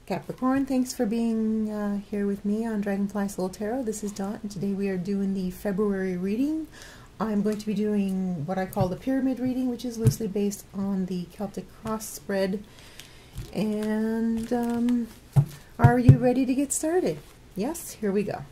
Capricorn, thanks for being here with me on Dragonfly Soul Tarot. This is Dot, and today we are doing the February reading. I'm going to be doing what I call the pyramid reading, which is loosely based on the Celtic cross spread. And are you ready to get started? Yes, here we go.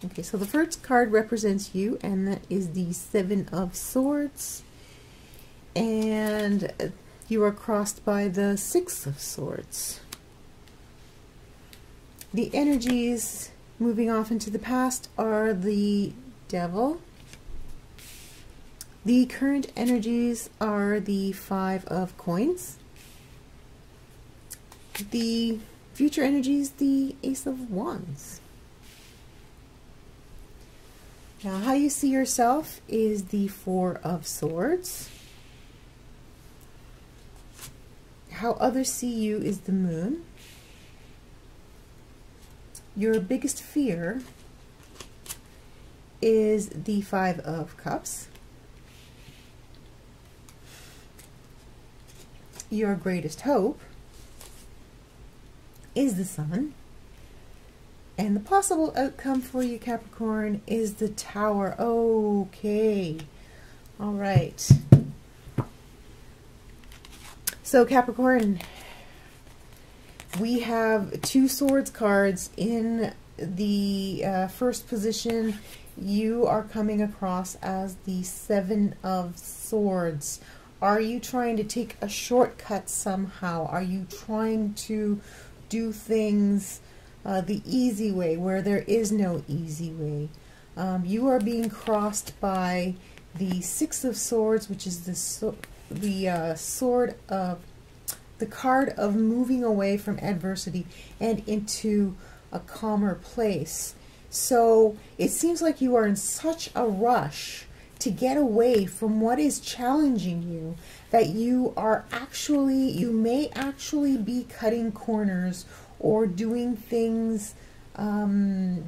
Okay, so the first card represents you, and that is the Seven of Swords. And you are crossed by the Six of Swords. The energies moving off into the past are the Devil. The current energies are the Five of Coins. The future energies, the Ace of Wands. Now, how you see yourself is the Four of Swords. How others see you is the Moon. Your biggest fear is the Five of Cups. Your greatest hope is the Sun. And the possible outcome for you, Capricorn, is the Tower. Okay. All right. So, Capricorn, we have two Swords cards in the first position. You are coming across as the Seven of Swords. Are you trying to take a shortcut somehow? Are you trying to do things the easy way where there is no easy way? You are being crossed by the Six of Swords, which is the card of moving away from adversity and into a calmer place. So it seems like you are in such a rush to get away from what is challenging you that you may actually be cutting corners or doing things that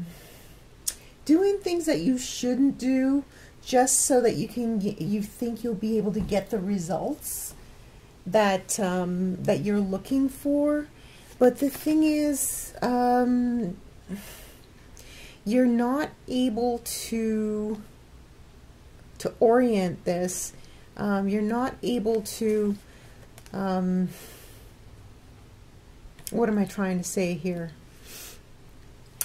you shouldn't do just so that you think you'll be able to get the results that that you're looking for. But the thing is, you're not able to orient this. You're not able to, what am I trying to say here?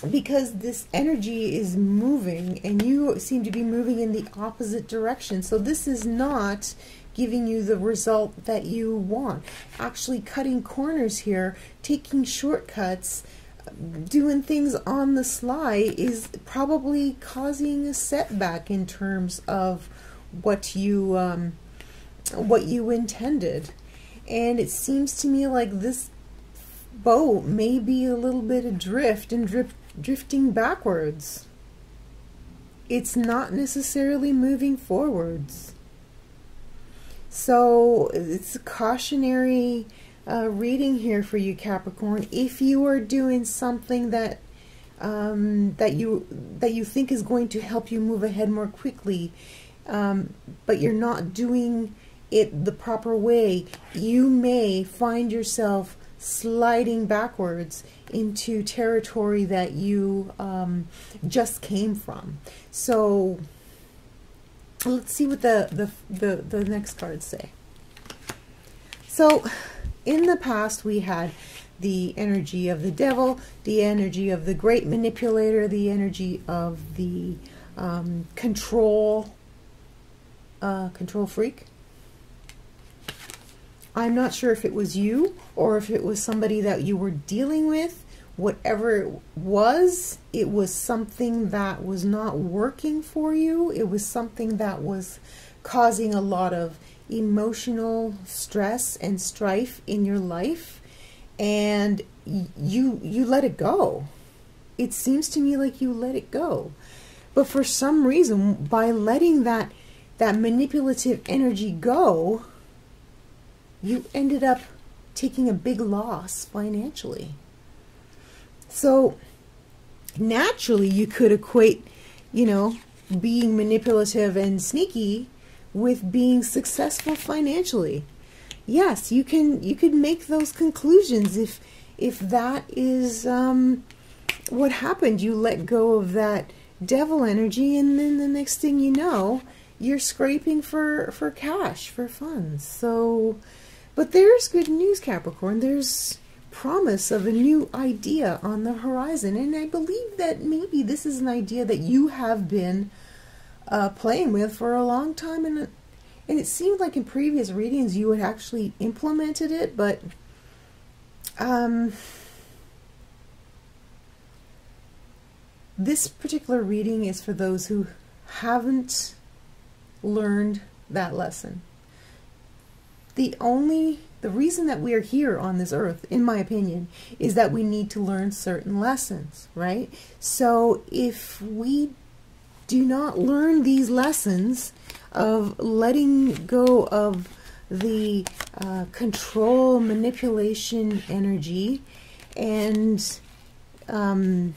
Because this energy is moving and you seem to be moving in the opposite direction. So this is not giving you the result that you want. Actually cutting corners here, taking shortcuts, doing things on the sly is probably causing a setback in terms of what you intended. And it seems to me like this boat may be a little bit adrift and drifting backwards. It's not necessarily moving forwards. So it's a cautionary reading here for you, Capricorn. If you are doing something that that you think is going to help you move ahead more quickly, but you're not doing it the proper way, you may find yourself sliding backwards into territory that you just came from. So let's see what the next cards say. So in the past we had the energy of the Devil, the energy of the Great Manipulator, the energy of the control freak. I'm not sure if it was you or if it was somebody that you were dealing with. Whatever it was something that was not working for you. It was something that was causing a lot of emotional stress and strife in your life, and you let it go. It seems to me like you let it go. But for some reason, by letting that manipulative energy go, you ended up taking a big loss financially. So naturally you could equate, being manipulative and sneaky with being successful financially. Yes, you could make those conclusions if that is what happened. You let go of that devil energy, and then the next thing you know, you're scraping for cash, for funds. So, but there's good news, Capricorn. There's promise of a new idea on the horizon, and I believe that maybe this is an idea that you have been playing with for a long time, and it seemed like in previous readings you had actually implemented it, but this particular reading is for those who haven't learned that lesson. The reason that we are here on this earth, in my opinion, is that we need to learn certain lessons, right? So if we do not learn these lessons of letting go of the control, manipulation energy, and in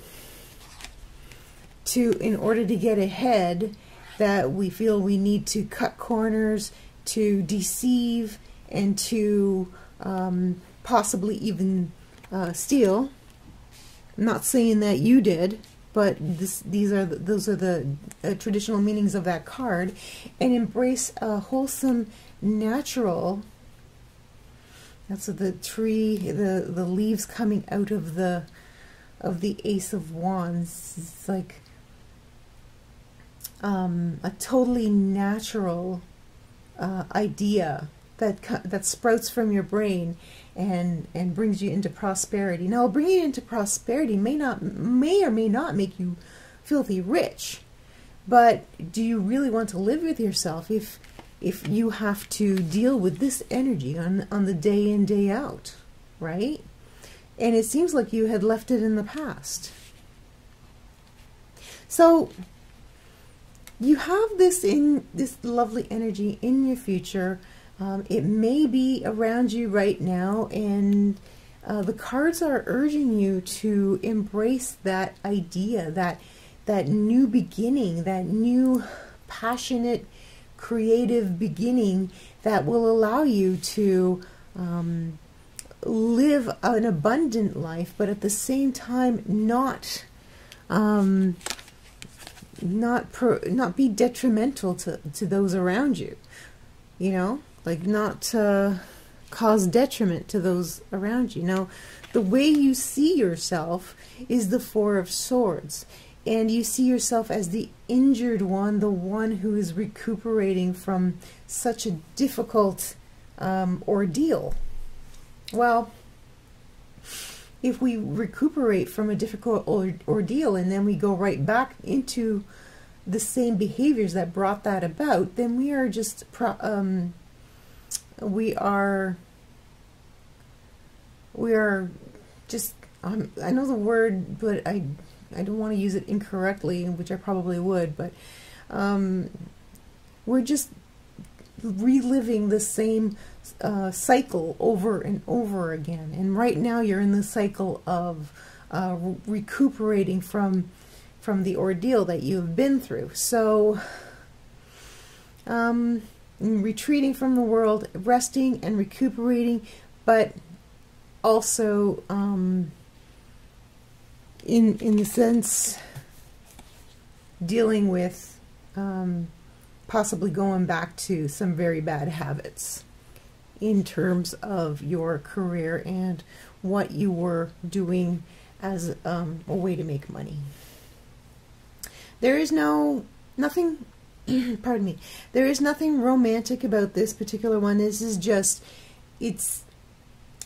order to get ahead, that we feel we need to cut corners, to deceive, and to possibly even steal. I'm not saying that you did, but those are the traditional meanings of that card, and embrace a wholesome, natural. That's the tree, the leaves coming out of the Ace of Wands. It's like a totally natural idea that sprouts from your brain and brings you into prosperity. Now, bringing you into prosperity may or may not make you filthy rich, but do you really want to live with yourself if you have to deal with this energy on the day in, day out, right? And it seems like you had left it in the past. So you have this lovely energy in your future. It may be around you right now, and the cards are urging you to embrace that idea, that new beginning, that new passionate, creative beginning that will allow you to live an abundant life, but at the same time not be detrimental to those around you, you know, like not cause detriment to those around you. Now, the way you see yourself is the Four of Swords, and you see yourself as the injured one, the one who is recuperating from such a difficult ordeal. Well, if we recuperate from a difficult ordeal and then we go right back into the same behaviors that brought that about, then we are just I know the word, but I don't want to use it incorrectly, which I probably would, but we're just reliving the same cycle over and over again. And right now you're in the cycle of recuperating from the ordeal that you've been through. So retreating from the world, resting and recuperating, but also in the sense dealing with possibly going back to some very bad habits in terms of your career and what you were doing as a way to make money. There is nothing pardon me, there is nothing romantic about this particular one. This is just, it's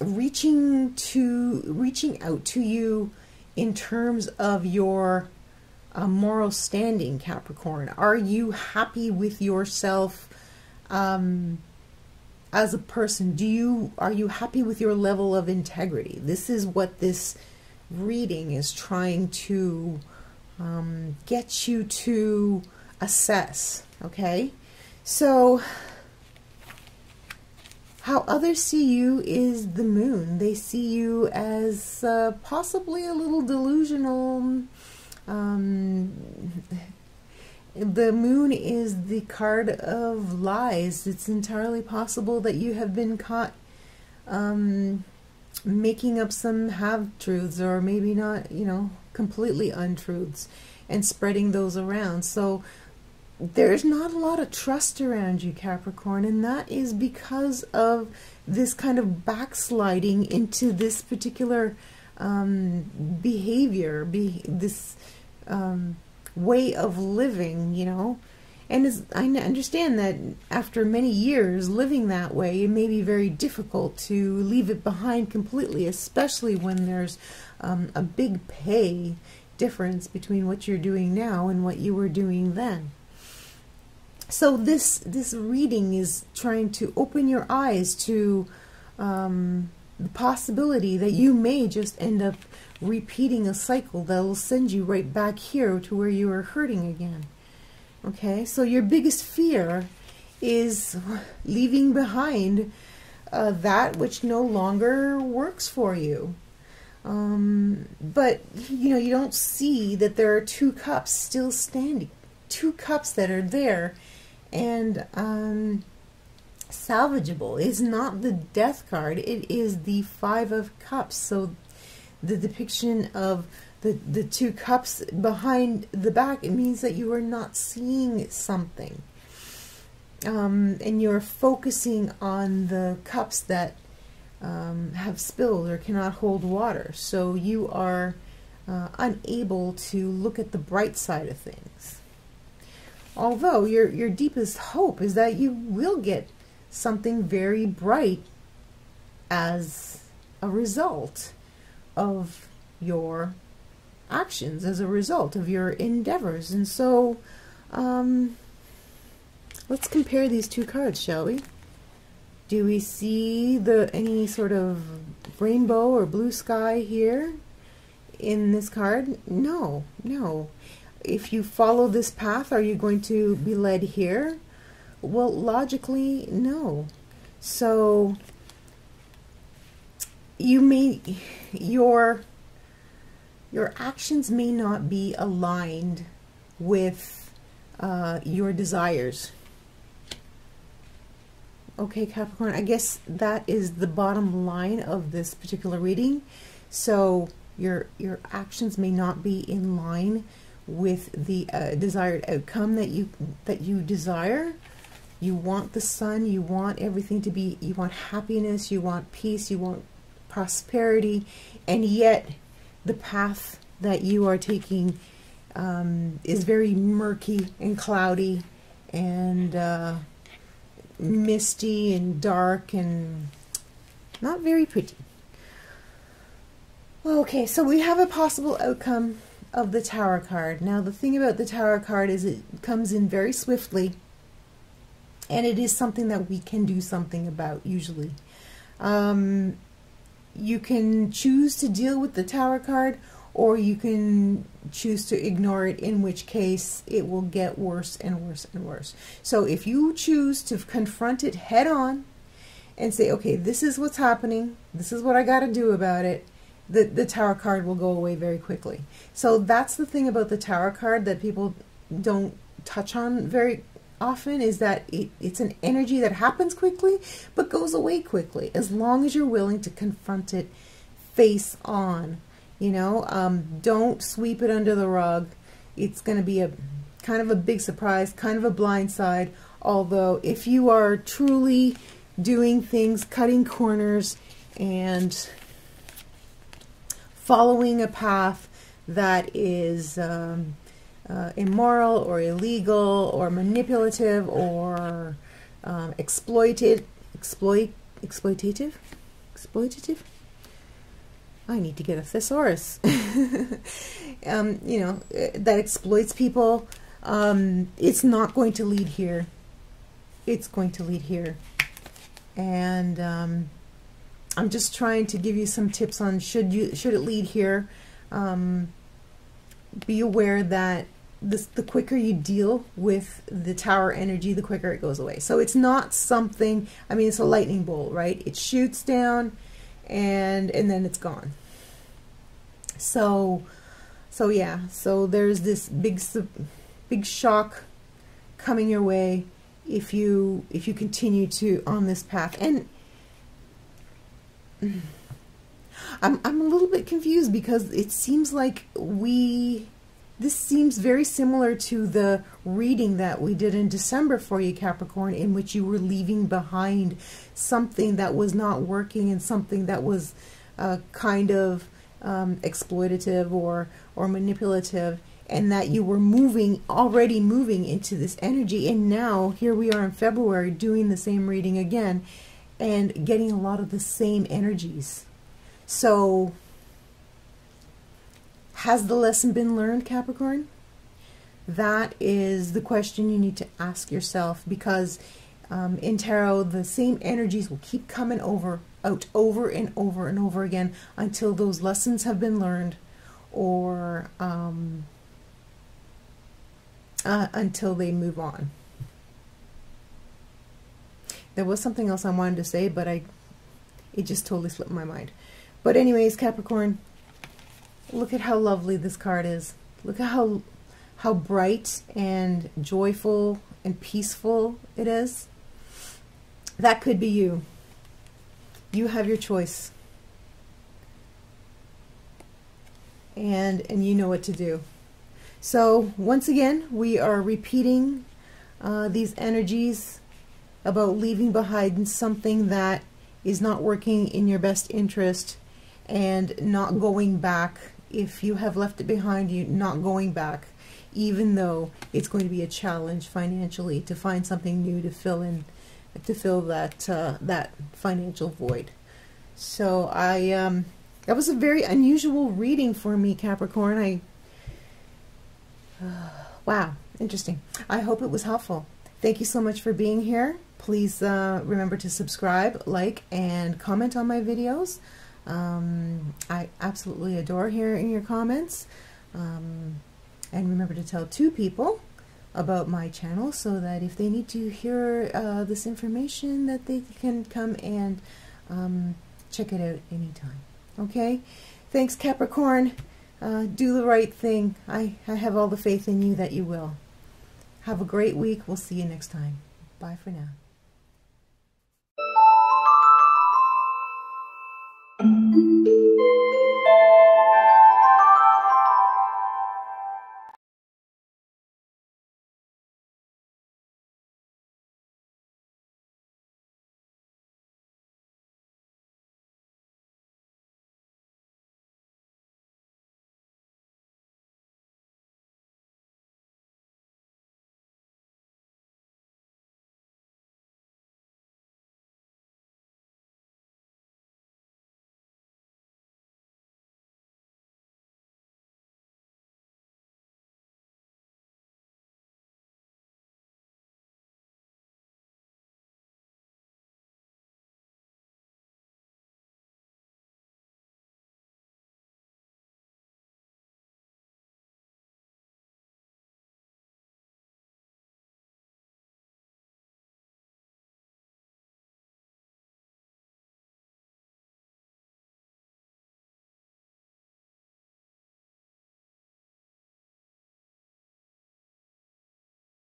reaching out to you in terms of your moral standing, Capricorn. Are you happy with yourself as a person? Are you happy with your level of integrity? This is what this reading is trying to get you to assess, okay? So how others see you is the moon. They see you as possibly a little delusional. The moon is the card of lies. It's entirely possible that you have been caught making up some half-truths, or maybe not, you know, completely untruths, and spreading those around. So there's not a lot of trust around you, Capricorn, and that is because of this kind of backsliding into this particular behavior, this way of living, you know. And I understand that after many years living that way, it may be very difficult to leave it behind completely, especially when there's a big pay difference between what you're doing now and what you were doing then. So this reading is trying to open your eyes to the possibility that you may just end up repeating a cycle that will send you right back here to where you are hurting again. Okay, so your biggest fear is leaving behind that which no longer works for you. But, you know, you don't see that there are two cups still standing. Two cups that are there and salvageable. It's not the Death card. It is the Five of Cups. So the depiction of the two cups behind the back, it means that you are not seeing something. And you're focusing on the cups that have spilled or cannot hold water. So you are unable to look at the bright side of things. Although your deepest hope is that you will get something very bright as a result of your actions, as a result of your endeavors. And so let's compare these two cards, shall we? Do we see any sort of rainbow or blue sky here in this card? No, no. If you follow this path, are you going to be led here? Well, logically, no. So your actions may not be aligned with your desires. Okay, Capricorn, I guess that is the bottom line of this particular reading. So your actions may not be in line with the desired outcome that you desire. You want the sun, you want everything to be, you want happiness, you want peace, you want prosperity, and yet the path that you are taking is very murky and cloudy and misty and dark and not very pretty. Okay, so we have a possible outcome of the Tower card. Now, the thing about the Tower card is it comes in very swiftly, and it is something that we can do something about, usually. You can choose to deal with the Tower card, or you can choose to ignore it, in which case it will get worse and worse and worse. So if you choose to confront it head on and say, okay, this is what's happening, this is what I got to do about it, the Tower card will go away very quickly. So that's the thing about the Tower card that people don't touch on very often, is that it's an energy that happens quickly but goes away quickly, as long as you're willing to confront it face on. You know, don't sweep it under the rug. It's going to be a kind of a big surprise, kind of a blind side. Although if you are truly doing things, cutting corners and following a path that is immoral or illegal or manipulative or exploitative. I need to get a thesaurus. You know, that exploits people. It's not going to lead here. It's going to lead here. And I'm just trying to give you some tips on should it lead here. Be aware that the quicker you deal with the Tower energy, the quicker it goes away. So it's not something, I mean, it's a lightning bolt, right? It shoots down and then it's gone. So yeah, so there's this big shock coming your way if you continue to on this path. And I'm a little bit confused because it seems like this seems very similar to the reading that we did in December for you, Capricorn, in which you were leaving behind something that was not working and something that was kind of exploitative or manipulative, and that you were already moving into this energy. And now here we are in February doing the same reading again and getting a lot of the same energies. So has the lesson been learned, Capricorn? That is the question you need to ask yourself, because in tarot, the same energies will keep coming out over and over and over again until those lessons have been learned, or until they move on. There was something else I wanted to say, but it just totally slipped my mind. But anyways, Capricorn, look at how lovely this card is. Look at how bright and joyful and peaceful it is. That could be you. You have your choice. And you know what to do. So once again, we are repeating these energies about leaving behind something that is not working in your best interest, and not going back. If you have left it behind you, not going back, even though it's going to be a challenge financially to find something new to fill that that financial void. So that was a very unusual reading for me, Capricorn. Wow, interesting. I hope it was helpful. Thank you so much for being here. Please remember to subscribe, like, and comment on my videos. I absolutely adore hearing your comments. And remember to tell 2 people about my channel, so that if they need to hear this information, that they can come and check it out anytime. Okay? Thanks, Capricorn. Do the right thing. I have all the faith in you that you will. Have a great week. We'll see you next time. Bye for now.